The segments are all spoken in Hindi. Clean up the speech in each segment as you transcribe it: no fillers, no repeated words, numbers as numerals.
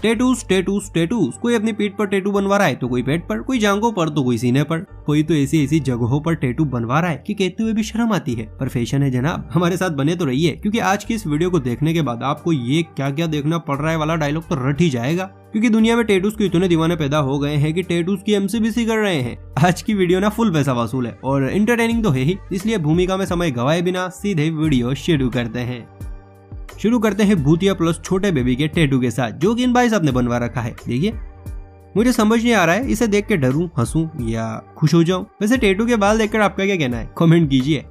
टेटूस टेटूस टेटूस, कोई अपनी पीठ पर टेटू बनवा रहा है तो कोई पेट पर, कोई जांघों पर तो कोई सीने पर, कोई तो ऐसी ऐसी जगहों पर टेटू बनवा रहा है कि कहते हुए भी शर्म आती है, पर फैशन है जनाब। हमारे साथ बने तो रहिए, क्योंकि आज की इस वीडियो को देखने के बाद आपको ये क्या क्या देखना पड़ रहा है वाला डायलॉग तो रट ही जाएगा, क्योंकि दुनिया में टेटूस के इतने दीवाने पैदा हो गए हैं कि टेटूस की एमसीबीसी कर रहे हैं। आज की वीडियो ना फुल पैसा वसूल है और एंटरटेनिंग तो है ही, इसलिए भूमिका में समय गवाए बिना सीधे वीडियो शुरू करते हैं भूतिया प्लस छोटे बेबी के टैटू के साथ, जो कि इन भाई साहब ने बनवा रखा है। देखिए, मुझे समझ नहीं आ रहा है इसे देख के डरूं, हंसूं या खुश हो जाऊं। वैसे टैटू के बाल देखकर आपका क्या कहना है, कमेंट कीजिए।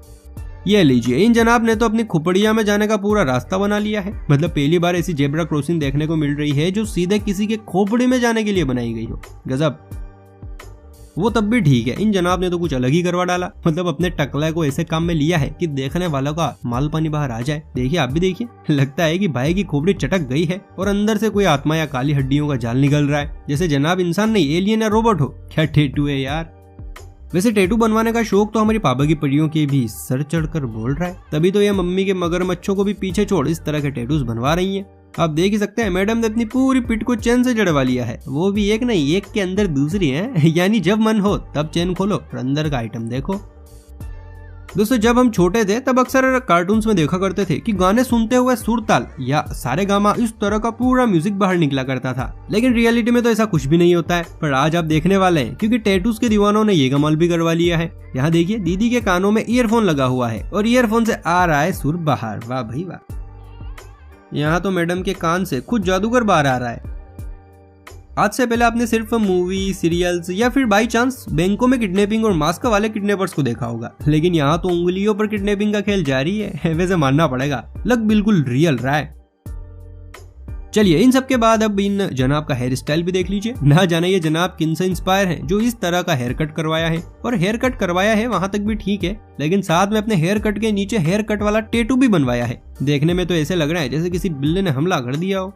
ये लीजिए, इन जनाब ने तो अपनी खुपड़िया में जाने का पूरा रास्ता बना लिया है। मतलब पहली बार ऐसी जेब्रा क्रॉसिंग देखने को मिल रही है जो सीधे किसी के खोपड़ी में जाने के लिए बनाई गई हो। गजब। वो तब भी ठीक है, इन जनाब ने तो कुछ अलग ही करवा डाला। मतलब अपने टकला को ऐसे काम में लिया है कि देखने वालों का माल पानी बाहर आ जाए। देखिए, आप भी देखिए, लगता है कि भाई की खोपड़ी चटक गई है और अंदर से कोई आत्मा या काली हड्डियों का जाल निकल रहा है, जैसे जनाब इंसान नहीं एलियन या रोबोट हो। क्या टैटू है यार। वैसे टैटू बनवाने का शौक तो हमारी पापा की परियों के भी सर चढ़कर बोल रहा है, तभी तो ये मम्मी के मगरमच्छों को भी पीछे छोड़ इस तरह के टैटूज बनवा रही है। आप देख ही सकते हैं, मैडम ने अपनी पूरी पिट को चेन से जड़वा लिया है, वो भी एक नहीं, एक के अंदर दूसरी है। यानी जब मन हो तब चेन खोलो और अंदर का आइटम देखो। दोस्तों, जब हम छोटे थे तब अक्सर कार्टून्स में देखा करते थे कि गाने सुनते हुए सुर ताल या सारेगामा इस तरह का पूरा म्यूजिक बाहर निकला करता था, लेकिन रियलिटी में तो ऐसा कुछ भी नहीं होता है। पर आज आप देखने वाले हैं, क्योंकि टैटूज के दीवानों ने ये कमाल भी करवा लिया है। यहाँ देखिए, दीदी के कानों में ईयरफोन लगा हुआ है और ईयरफोन से आ रहा है सुर बाहर। वाह भाई वाह। यहाँ तो मैडम के कान से खुद जादूगर बाहर आ रहा है। आज से पहले आपने सिर्फ मूवी, सीरियल्स या फिर बाई चांस बैंकों में किडनैपिंग और मास्क वाले किडनैपर्स को देखा होगा, लेकिन यहाँ तो उंगलियों पर किडनैपिंग का खेल जारी है। वैसे मानना पड़ेगा, लग बिल्कुल रियल रहा है। चलिए, इन सब के बाद अब इन जनाब का हेयर स्टाइल भी देख लीजिए। ना जाने ये जनाब किन से इंस्पायर हैं जो इस तरह का हेयर कट करवाया है। और हेयर कट करवाया है वहां तक भी ठीक है, लेकिन साथ में अपने हेयर कट के नीचे हेयर कट वाला टैटू भी बनवाया है। देखने में तो ऐसे लग रहा है जैसे किसी बिल्ली ने हमला कर दिया हो।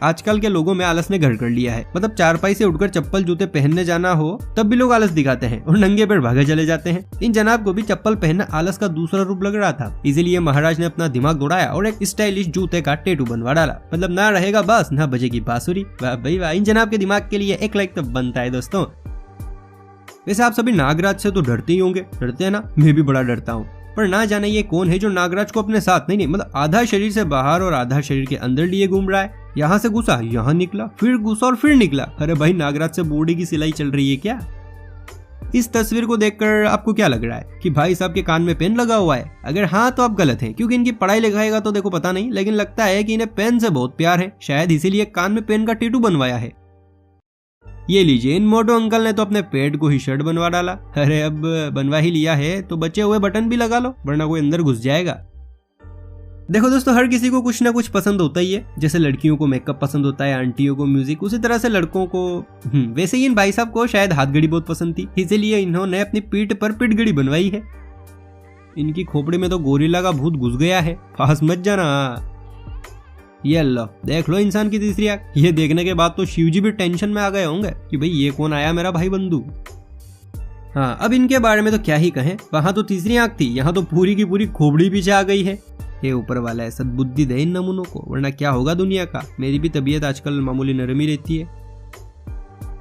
आजकल के लोगों में आलस ने घर कर लिया है। मतलब चारपाई से उठकर चप्पल जूते पहनने जाना हो तब भी लोग आलस दिखाते हैं और नंगे पैर भागे चले जाते हैं। इन जनाब को भी चप्पल पहनना आलस का दूसरा रूप लग रहा था, इसीलिए महाराज ने अपना दिमाग दौड़ाया और एक स्टाइलिश जूते का टैटू बनवा डाला। मतलब ना रहेगा बांस, ना बजेगी बांसुरी। वाह भाई वाह, इन जनाब के दिमाग के लिए एक लाइक तो बनता है दोस्तों। वैसे आप सभी नागराज से तो डरते ही होंगे, डरते हैं ना? मैं भी बड़ा डरता हूँ। पर ना जाने ये कौन है जो नागराज को अपने साथ नहीं मतलब आधा शरीर से बाहर और आधा शरीर के अंदर लिए घूम रहा है। यहाँ से घुसा, यहाँ निकला, फिर घुसा और फिर निकला। अरे भाई, नागराज से बॉडी की सिलाई चल रही है क्या? इस तस्वीर को देखकर आपको क्या लग रहा है कि भाई साहब के कान में पेन लगा हुआ है? अगर हाँ तो आप गलत हैं, क्योंकि इनकी पढ़ाई लिखाई का तो देखो पता नहीं, लेकिन लगता है कि इन्हें पेन से बहुत प्यार है, शायद इसीलिए कान में पेन का टैटू बनवाया है। ये लीजिए, इन मोटो अंकल ने तो अपने पेट को ही शर्ट बनवा डाला। अरे अब बनवा ही लिया है तो बचे हुए बटन भी लगा लो, वरना कोई अंदर घुस जाएगा। देखो दोस्तों, हर किसी को कुछ ना कुछ पसंद होता ही है। जैसे लड़कियों को मेकअप पसंद होता है, आंटियों को म्यूजिक, उसी तरह से लड़कों को वैसे ही इन भाई साहब को शायद हाथ घड़ी बहुत पसंद थी, इसीलिए इन्होंने अपनी पीठ पर पीठ घड़ी बनवाई है। इनकी खोपड़ी में तो गोरिल्ला का भूत घुस गया है, पास मत जाना। ये लो, देख लो इंसान की तीसरी आंख। ये देखने के बाद तो शिवजी भी टेंशन में आ गए होंगे कि भाई ये कौन आया मेरा भाई बंधु। हाँ, अब इनके बारे में तो क्या ही कहें। वहां तो तीसरी आंख थी, यहाँ तो पूरी की पूरी खोपड़ी पीछे आ गई है। ये ऊपर वाला है सद्बुद्धि दे इन नमूनों को, वरना क्या होगा दुनिया का। मेरी भी तबीयत आजकल मामूली नरम ही रहती है।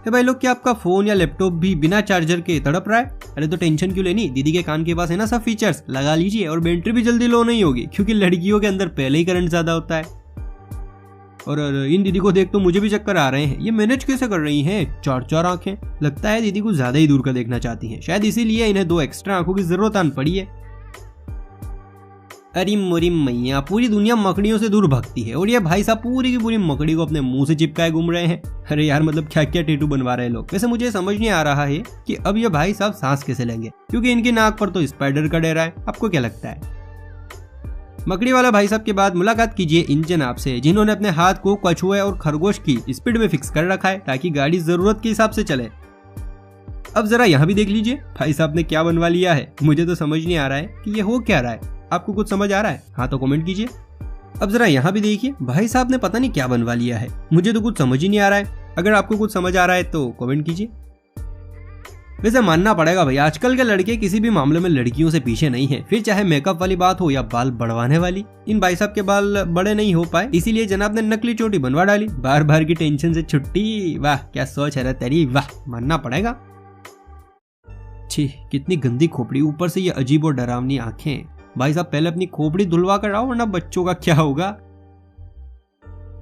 भाई लोग, क्या आपका फोन या लैपटॉप भी बिना चार्जर के तड़प रहा है? अरे तो टेंशन क्यों लेनी, दीदी के कान के पास है ना सब फीचर्स, लगा लीजिए और बैटरी भी जल्दी लो नहीं होगी, क्योंकि लड़कियों के अंदर पहले ही करंट ज्यादा होता है। और इन दीदी को देख तो मुझे भी चक्कर आ रहे हैं। ये मैनेज कैसे कर रही हैं? 4 आंखें। लगता है दीदी को ज्यादा ही दूर का देखना चाहती हैं, शायद इसीलिए इन्हें 2 एक्स्ट्रा आंखों की जरूरत आन पड़ी है। अरे मोरी मैया, पूरी दुनिया मकड़ियों से दूर भागती है और ये भाई साहब पूरी की पूरी मकड़ी को अपने मुंह से चिपकाए घूम रहे हैं। अरे यार, मतलब क्या क्या टैटू बनवा रहे हैं लोग। वैसे मुझे समझ नहीं आ रहा है कि अब ये भाई साहब सांस कैसे लेंगे, क्योंकि इनकी नाक पर तो स्पाइडर का डेरा है। आपको क्या लगता है? मकड़ी वाला भाई साहब के बाद मुलाकात कीजिए इन जनाब से, जिन्होंने अपने हाथ को कछुए और खरगोश की स्पीड में फिक्स कर रखा है ताकि गाड़ी जरूरत के हिसाब से चले। अब जरा यहाँ भी देख लीजिए भाई साहब ने क्या बनवा लिया है। मुझे तो समझ नहीं आ रहा है कि ये हो क्या रहा है। आपको कुछ समझ आ रहा है? हाँ तो कमेंट कीजिए। अब जरा यहाँ भी देखिए, भाई साहब ने पता नहीं क्या बनवा लिया है। मुझे तो कुछ समझ ही नहीं आ रहा है। अगर आपको कुछ समझ आ रहा है तो कमेंट कीजिए। वैसे मानना पड़ेगा भाई, आजकल के लड़के किसी भी मामले में लड़कियों से पीछे नहीं है, फिर चाहे मेकअप वाली बात हो या बाल बढ़वाने वाली। इन भाई साहब के बाल बड़े नहीं हो पाए, इसीलिए जनाब ने नकली चोटी बनवा डाली। बार बार की टेंशन से छुट्टी। वाह क्या सोच है तेरी, वाह मानना पड़ेगा। छी कितनी गंदी खोपड़ी, ऊपर से ये अजीब और डरावनी आंखें। भाई साहब पहले अपनी खोपड़ी धुलवा कर आओ वरना बच्चों का क्या होगा।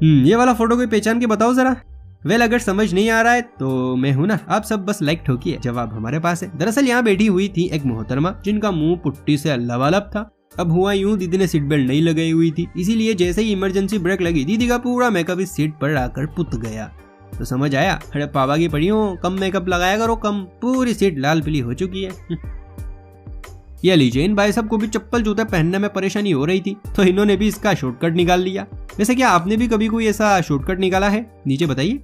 ये वाला फोटो कोई पहचान के बताओ जरा। वेल अगर समझ नहीं आ रहा है तो मैं हूं ना, आप सब बस लाइक ठोकिए, जवाब हमारे पास है। दरअसल यहाँ बैठी हुई थी एक मोहतरमा जिनका मुंह पुट्टी से लबालब था। अब हुआ यूं, दीदी ने सीट बेल्ट नहीं लगाई हुई थी, इसीलिए जैसे ही इमरजेंसी ब्रेक लगी दीदी का पूरा मेकअप इस सीट पर आकर पुत गया। तो समझ आया, अरे पावा की पड़ी हो, कम मेकअप लगाया करो कम, पूरी सीट लाल पीली हो चुकी है। ये लीजिए, इन भाई साहब को भी चप्पल जूते पहनने में परेशानी हो रही थी तो इन्होंने भी इसका शॉर्टकट निकाल लिया। वैसे क्या आपने भी कभी कोई ऐसा शॉर्टकट निकाला है, नीचे बताइए।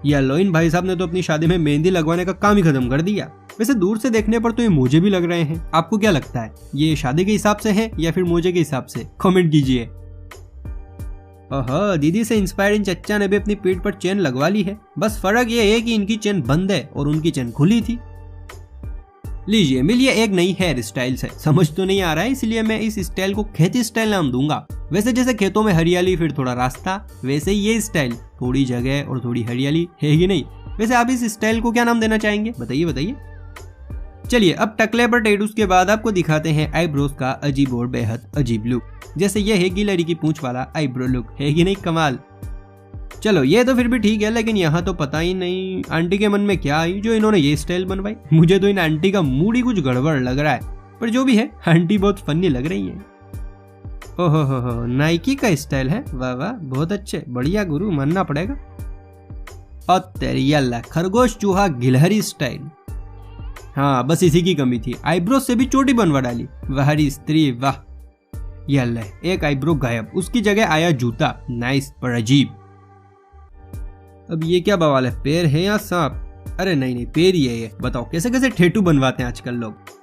या लो, इन भाई साहब ने तो अपनी शादी में मेहंदी लगवाने का काम ही खत्म कर दिया। वैसे दूर से देखने पर तो ये मोजे भी लग रहे हैं, आपको क्या लगता है ये शादी के हिसाब से है या फिर मोजे के हिसाब से, कमेंट कीजिए। ओहो, दीदी से इंस्पायर्ड इन चच्चा ने भी अपनी पीठ पर चेन लगवा ली है, बस फर्क ये है कि इनकी चेन बंद है और उनकी चेन खुली थी। लीजिए मिलिए एक नई हेयर स्टाइल से। समझ तो नहीं आ रहा है, इसलिए मैं इस स्टाइल को खेती स्टाइल नाम दूंगा। वैसे जैसे खेतों में हरियाली फिर थोड़ा रास्ता, वैसे ये स्टाइल थोड़ी जगह और थोड़ी हरियाली है कि नहीं। वैसे आप इस स्टाइल को क्या नाम देना चाहेंगे, बताइए बताइए। चलिए अब टकले पर टैटूज के बाद आपको दिखाते हैं आईब्रोज का अजीब और बेहद अजीब लुक। जैसे ये है गिलहरी की पूंछ वाला आईब्रो लुक, है कि नहीं कमाल। चलो ये तो फिर भी ठीक है, लेकिन यहाँ तो पता ही नहीं आंटी के मन में क्या आई जो इन्होंने ये स्टाइल बनवाई। मुझे तो इन आंटी का मूड ही कुछ गड़बड़ लग रहा है, पर जो भी है आंटी बहुत फनी लग रही है। ओहो हो, नाइकी का स्टाइल है, वाह वाह बहुत अच्छे, बढ़िया गुरु, मानना पड़ेगा। और तेरी अल्लाह, खरगोश चूहा गिलहरी स्टाइल। हाँ बस इसी की कमी थी, आईब्रो से भी चोटी बनवा डाली। वाहरी स्त्री वाह। ये अल्लाह, एक आईब्रो गायब, उसकी जगह आया जूता, नाइस पर अजीब। अब ये क्या बवाल है, पैर है या सांप? अरे नहीं नहीं, पैर ही है ये। बताओ कैसे कैसे टैटू बनवाते हैं आजकल लोग।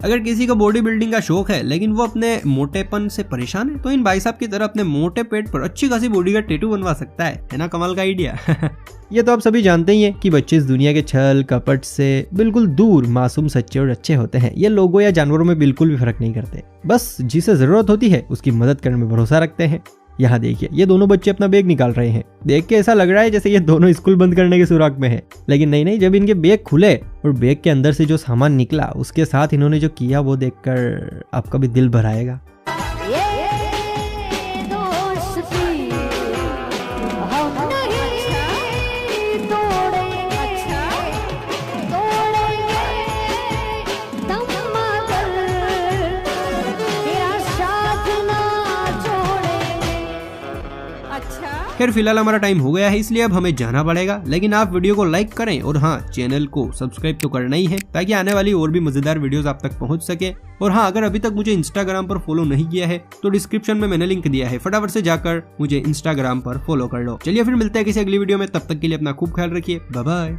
अगर किसी को बॉडी बिल्डिंग का शौक है लेकिन वो अपने मोटेपन से परेशान है तो इन भाई साहब की तरह अपने मोटे पेट पर अच्छी खासी बॉडी का टैटू बनवा सकता है ना, कमाल का आइडिया। ये तो आप सभी जानते ही हैं कि बच्चे इस दुनिया के छल कपट से बिल्कुल दूर मासूम सच्चे और अच्छे होते हैं। ये लोगों या जानवरों में बिल्कुल भी फर्क नहीं करते, बस जिसे जरूरत होती है उसकी मदद करने में भरोसा रखते हैं। यहाँ देखिए, ये दोनों बच्चे अपना बैग निकाल रहे हैं। देख के ऐसा लग रहा है जैसे ये दोनों स्कूल बंद करने के सुराग में है, लेकिन नहीं नहीं, जब इनके बैग खुले और बैग के अंदर से जो सामान निकला उसके साथ इन्होंने जो किया वो देखकर आपका भी दिल भर आएगा। खैर फिलहाल हमारा टाइम हो गया है, इसलिए अब हमें जाना पड़ेगा, लेकिन आप वीडियो को लाइक करें और हाँ चैनल को सब्सक्राइब तो करना ही है ताकि आने वाली और भी मजेदार वीडियोस आप तक पहुंच सके। और हाँ, अगर अभी तक मुझे इंस्टाग्राम पर फॉलो नहीं किया है तो डिस्क्रिप्शन में मैंने लिंक दिया है, फटाफट से जाकर मुझे इंस्टाग्राम पर फॉलो कर लो। चलिए फिर मिलते हैं किसी अगली वीडियो में, तब तक के लिए अपना खूब ख्याल रखिए, बाय बाय।